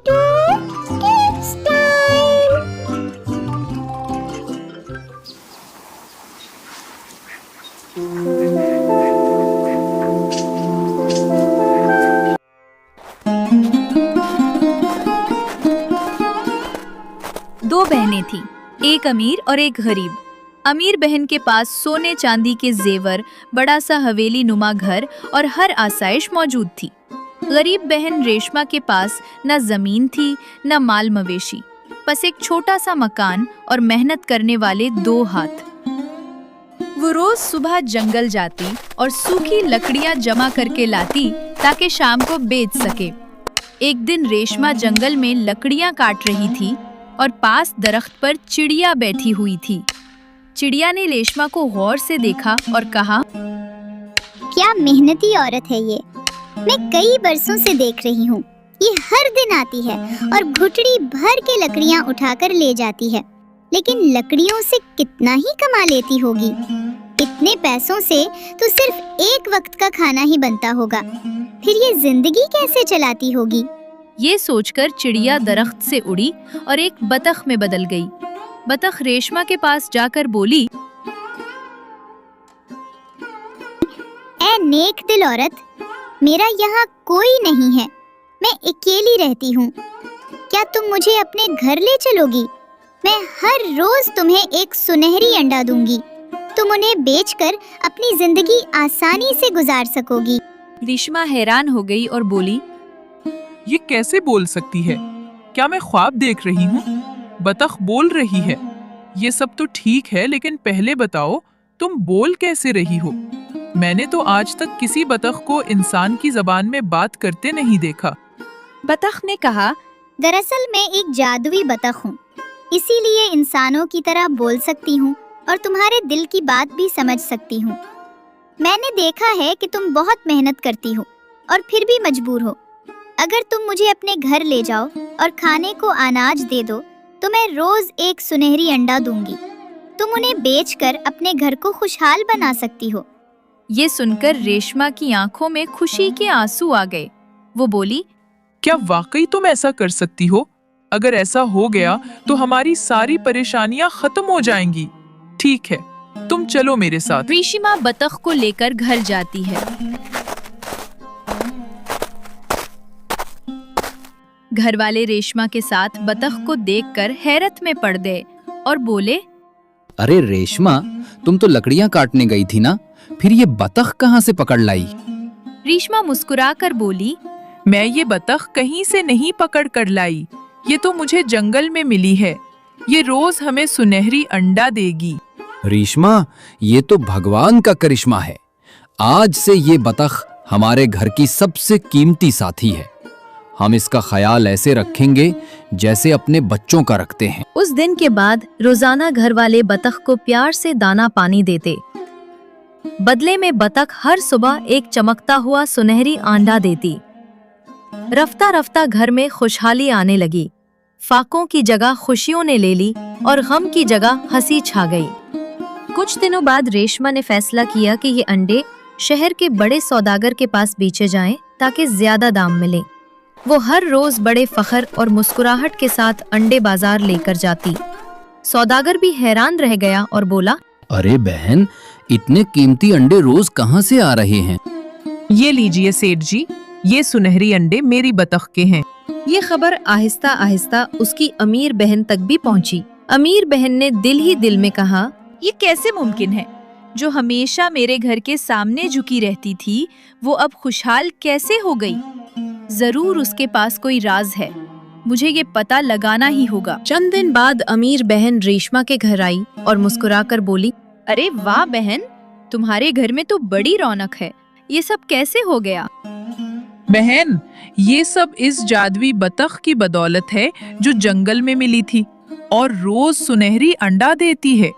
Cartoon Kids Time. दो बहनें थीं, एक अमीर और एक गरीब। अमीर बहन के पास सोने चांदी के जेवर, बड़ा सा हवेली नुमा घर और हर आसाइश मौजूद थी। गरीब बहन रेशमा के पास न जमीन थी न माल मवेशी, बस एक छोटा सा मकान और मेहनत करने वाले दो हाथ। वो रोज सुबह जंगल जाती और सूखी लकड़ियां जमा करके लाती ताकि शाम को बेच सके। एक दिन रेशमा जंगल में लकड़ियां काट रही थी और पास दरख्त पर चिड़िया बैठी हुई थी। चिड़िया ने रेशमा को गौर से देखा और कहा, क्या मेहनती औरत है ये। मैं कई बरसों से देख रही हूँ। ये हर दिन आती है और घुटड़ी भर के लकड़ियाँ उठाकर ले जाती है, लेकिन लकड़ियों से कितना ही कमा लेती होगी। इतने पैसों से तो सिर्फ एक वक्त का खाना ही बनता होगा, फिर ये जिंदगी कैसे चलाती होगी। ये सोचकर चिड़िया दरख्त से उड़ी और एक बतख में बदल गई। बतख रेशमा के पास जाकर बोली, ऐ नेक दिल औरत, मेरा यहाँ कोई नहीं है, मैं अकेली रहती हूँ। क्या तुम मुझे अपने घर ले चलोगी? मैं हर रोज तुम्हें एक सुनहरी अंडा दूंगी। तुम उन्हें बेचकर अपनी जिंदगी आसानी से गुजार सकोगी। रेशमा हैरान हो गई और बोली, ये कैसे बोल सकती है? क्या मैं ख्वाब देख रही हूँ? बतख बोल रही है। ये सब तो ठीक है, लेकिन पहले बताओ तुम बोल कैसे रही हो? मैंने तो आज तक किसी बतख को इंसान की जबान में बात करते नहीं देखा। बतख ने कहा, दरअसल मैं एक जादुई बतख हूँ, इसीलिए इंसानों की तरह बोल सकती हूँ और तुम्हारे दिल की बात भी समझ सकती हूँ। मैंने देखा है कि तुम बहुत मेहनत करती हो और फिर भी मजबूर हो। अगर तुम मुझे अपने घर ले जाओ और खाने को अनाज दे दो तो मैं रोज एक सुनहरी अंडा दूंगी। तुम उन्हें बेचकर अपने घर को खुशहाल बना सकती हो। ये सुनकर रेशमा की आंखों में खुशी के आंसू आ गए। वो बोली, क्या वाकई तुम ऐसा कर सकती हो? अगर ऐसा हो गया तो हमारी सारी परेशानियां खत्म हो जाएंगी। ठीक है, तुम चलो मेरे साथ। रेशमा बतख को लेकर घर जाती है। घर वाले रेशमा के साथ बतख को देखकर हैरत में पड़ गए और बोले, अरे रेशमा, तुम तो लकड़ियां काटने गई थी ना, फिर ये बतख कहाँ से पकड़ लाई? रेशमा मुस्कुराकर बोली, मैं ये बतख कहीं से नहीं पकड़ कर लाई, ये तो मुझे जंगल में मिली है। ये रोज हमें सुनहरी अंडा देगी। रेशमा, ये तो भगवान का करिश्मा है। आज से ये बतख हमारे घर की सबसे कीमती साथी है। हम इसका ख्याल ऐसे रखेंगे जैसे अपने बच्चों का रखते हैं। उस दिन के बाद रोजाना घर वाले बतख को प्यार से दाना पानी देते। बदले में बतख हर सुबह एक चमकता हुआ सुनहरी अंडा देती। रफ्ता रफ्ता घर में खुशहाली आने लगी। फाकों की जगह खुशियों ने ले ली और गम की जगह हंसी छा गई। कुछ दिनों बाद रेशमा ने फैसला किया कि ये अंडे शहर के बड़े सौदागर के पास बेचे जाएं ताकि ज्यादा दाम मिले। वो हर रोज बड़े फखर और मुस्कुराहट के साथ अंडे बाजार लेकर जाती। सौदागर भी हैरान रह गया और बोला, अरे बहन, इतने कीमती अंडे रोज कहाँ से आ रहे हैं? ये लीजिए सेठ जी, ये सुनहरी अंडे मेरी बतख के हैं। ये खबर आहिस्ता आहिस्ता उसकी अमीर बहन तक भी पहुंची। अमीर बहन ने दिल ही दिल में कहा, ये कैसे मुमकिन है? जो हमेशा मेरे घर के सामने झुकी रहती थी, वो अब खुशहाल कैसे हो गई? जरूर उसके पास कोई राज है, मुझे ये पता लगाना ही होगा। चंद दिन बाद अमीर बहन रेशमा के घर आई और मुस्कुराकर बोली, अरे वाह बहन, तुम्हारे घर में तो बड़ी रौनक है। ये सब कैसे हो गया? बहन, ये सब इस जादुई बतख की बदौलत है जो जंगल में मिली थी और रोज सुनहरी अंडा देती है।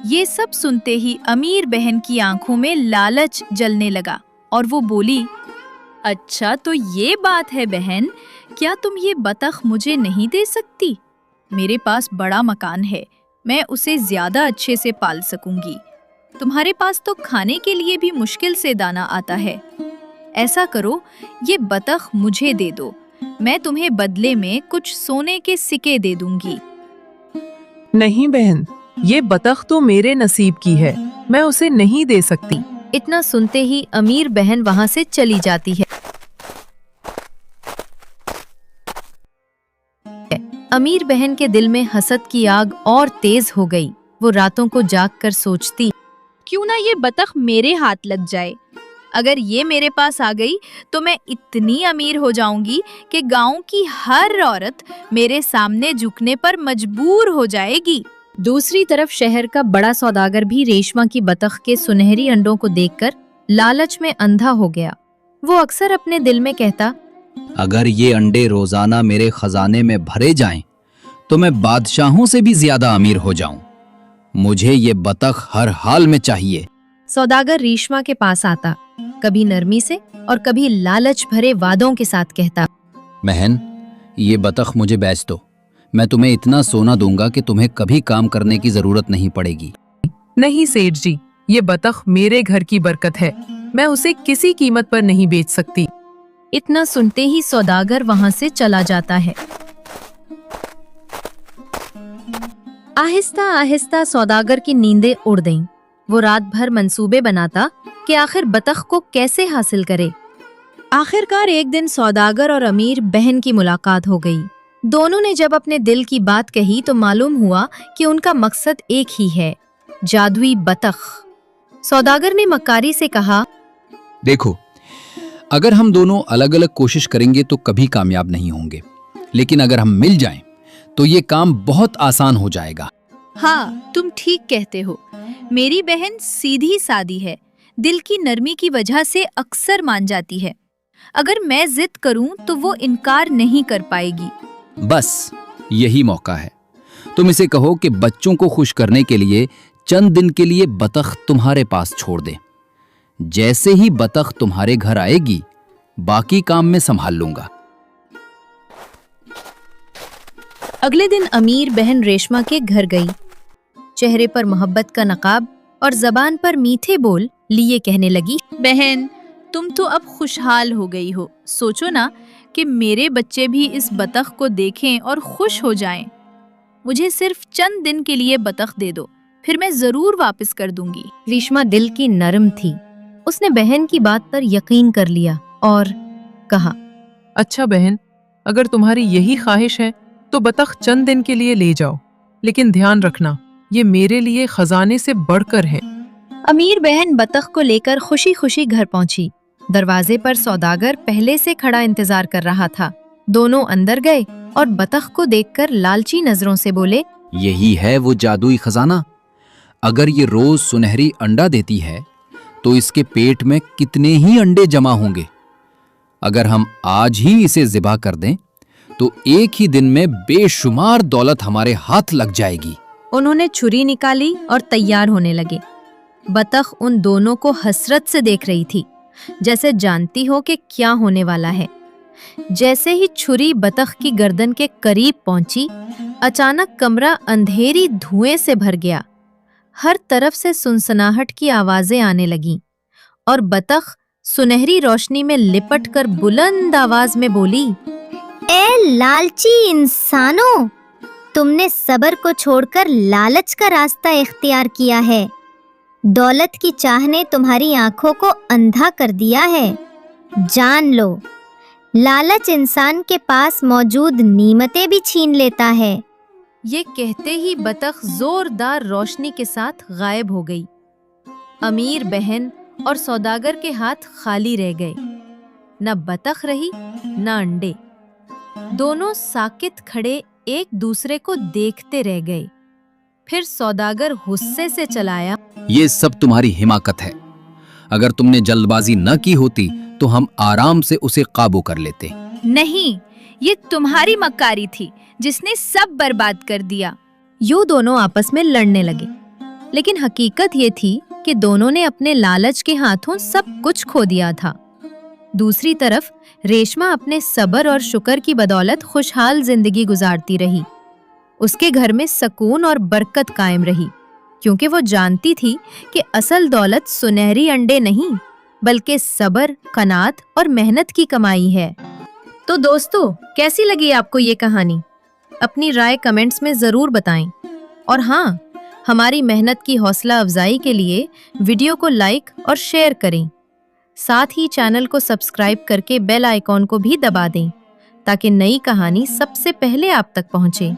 ये सब सुनते ही अमीर बहन की आंखों में लालच जलने लगा और वो बोली, अच्छा तो ये बात है बहन, क्या तुम ये बतख मुझे नहीं दे सकती? मेरे पास बड़ा मकान है, मैं उसे ज्यादा अच्छे से पाल सकूंगी। तुम्हारे पास तो खाने के लिए भी मुश्किल से दाना आता है। ऐसा करो, ये बतख मुझे दे दो, मैं तुम्हें बदले में कुछ सोने के सिक्के दे दूंगी। नहीं बहन, ये बतख तो मेरे नसीब की है, मैं उसे नहीं दे सकती। इतना सुनते ही अमीर बहन वहां से चली जाती है। अमीर बहन के दिल में हसद की आग और तेज हो गई। वो रातों को जाग कर सोचती, क्यों ना ये बतख मेरे हाथ लग जाए। अगर ये मेरे पास आ गई तो मैं इतनी अमीर हो जाऊंगी कि गांव की हर औरत मेरे सामने झुकने पर मजबूर हो जाएगी। दूसरी तरफ शहर का बड़ा सौदागर भी रेशमा की बतख के सुनहरी अंडों को देखकर लालच में अंधा हो गया। वो अक्सर अपने दिल में कहता, अगर ये अंडे रोजाना मेरे खजाने में भरे जाएं, तो मैं बादशाहों से भी ज्यादा अमीर हो जाऊं। मुझे ये बतख हर हाल में चाहिए। सौदागर रेशमा के पास आता, कभी नरमी से और कभी लालच भरे वादों के साथ कहता, बहन, ये बतख मुझे बेच दो। मैं तुम्हें इतना सोना दूंगा कि तुम्हें कभी काम करने की जरूरत नहीं पड़ेगी। नहीं सेठ जी, ये बतख मेरे घर की बरकत है, मैं उसे किसी कीमत पर नहीं बेच सकती। इतना सुनते ही सौदागर वहां से चला जाता है। आहिस्ता आहिस्ता सौदागर की नींदें उड़ गईं। वो रात भर मंसूबे बनाता कि आखिर बतख को कैसे हासिल करे। आखिरकार एक दिन सौदागर और अमीर बहन की मुलाकात हो गई। दोनों ने जब अपने दिल की बात कही तो मालूम हुआ कि उनका मकसद एक ही है, जादुई बतख। सौदागर ने मक्कारी से कहा, देखो, अगर हम दोनों अलग अलग कोशिश करेंगे तो कभी कामयाब नहीं होंगे, लेकिन अगर हम मिल जाएं तो ये काम बहुत आसान हो जाएगा। हाँ, तुम ठीक कहते हो। मेरी बहन सीधी सादी है, दिल की नरमी की वजह से अक्सर मान जाती है। अगर मैं जिद करूं तो वो इनकार नहीं कर पाएगी। बस यही मौका है। तुम इसे कहो कि बच्चों को खुश करने के लिए चंद दिन के लिए बतख तुम्हारे पास छोड़ दे। जैसे ही बतख तुम्हारे घर आएगी, बाकी काम मैं संभाल लूंगा। अगले दिन अमीर बहन रेशमा के घर गई। चेहरे पर मोहब्बत का नकाब और जबान पर मीठे बोल लिए कहने लगी, बहन, तुम तो अब खुशहाल हो गई हो। सोचो ना कि मेरे बच्चे भी इस बतख को देखें और खुश हो जाएं। मुझे सिर्फ चंद दिन के लिए बतख दे दो, फिर मैं जरूर वापस कर दूंगी। रेशमा दिल की नरम थी। उसने बहन की बात पर यकीन कर लिया और कहा, अच्छा बहन, अगर तुम्हारी यही ख्वाहिश है तो बतख चंद दिन के लिए ले जाओ, लेकिन ध्यान रखना, ये मेरे लिए खजाने से बढ़कर है। अमीर बहन बतख को लेकर खुशी खुशी घर पहुंची। दरवाजे पर सौदागर पहले से खड़ा इंतजार कर रहा था। दोनों अंदर गए और बतख को देखकर लालची नजरों से बोले, यही है वो जादुई खजाना। अगर ये रोज सुनहरी अंडा देती है तो इसके पेट में कितने ही अंडे जमा होंगे। अगर हम आज ही इसे ज़िबा कर दें तो एक ही दिन में बेशुमार दौलत हमारे हाथ लग जाएगी। उन्होंने छुरी निकाली और तैयार होने लगे। बतख उन दोनों को हसरत से देख रही थी, जैसे जानती हो कि क्या होने वाला है। जैसे ही छुरी बतख की गर्दन के करीब पहुंची, अचानक कमरा अंधेरी धुएं से भर गया। हर तरफ से सुनसनाहट की आवाजें आने लगीं और बतख सुनहरी रोशनी में लिपट कर बुलंद आवाज में बोली, ए लालची इंसानों, तुमने सब्र को छोड़कर लालच का रास्ता इख्तियार किया है। दौलत की चाह ने तुम्हारी आंखों को अंधा कर दिया है। जान लो, लालच इंसान के पास मौजूद नीमतें भी छीन लेता है। ये कहते ही बतख जोरदार रोशनी के साथ गायब हो गई। अमीर बहन और सौदागर के हाथ खाली रह गए। न बतख रही न अंडे। दोनों साकित खड़े एक दूसरे को देखते रह गए। फिर सौदागर गुस्से से चलाया, ये सब तुम्हारी हिमाकत है। अगर तुमने जल्दबाजी न की होती तो हम आराम से उसे काबू कर लेते। नहीं, ये तुम्हारी मक्कारी थी जिसने सब बर्बाद कर दिया। यूं दोनों आपस में लड़ने लगे, लेकिन हकीकत ये थी कि दोनों ने अपने लालच के हाथों सब कुछ खो दिया था। दूसरी तरफ रेशमा अपने सब्र और शुक्र की बदौलत खुशहाल जिंदगी गुजारती रही। उसके घर में सुकून और बरकत कायम रही, क्योंकि वो जानती थी कि असल दौलत सुनहरी अंडे नहीं, बल्कि सब्र, कनात और मेहनत की कमाई है। तो दोस्तों, कैसी लगी आपको ये कहानी? अपनी राय कमेंट्स में जरूर बताएं। और हाँ, हमारी मेहनत की हौसला अफजाई के लिए वीडियो को लाइक और शेयर करें। साथ ही चैनल को सब्सक्राइब करके बेल आइकॉन को भी दबा दें ताकि नई कहानी सबसे पहले आप तक पहुंचे।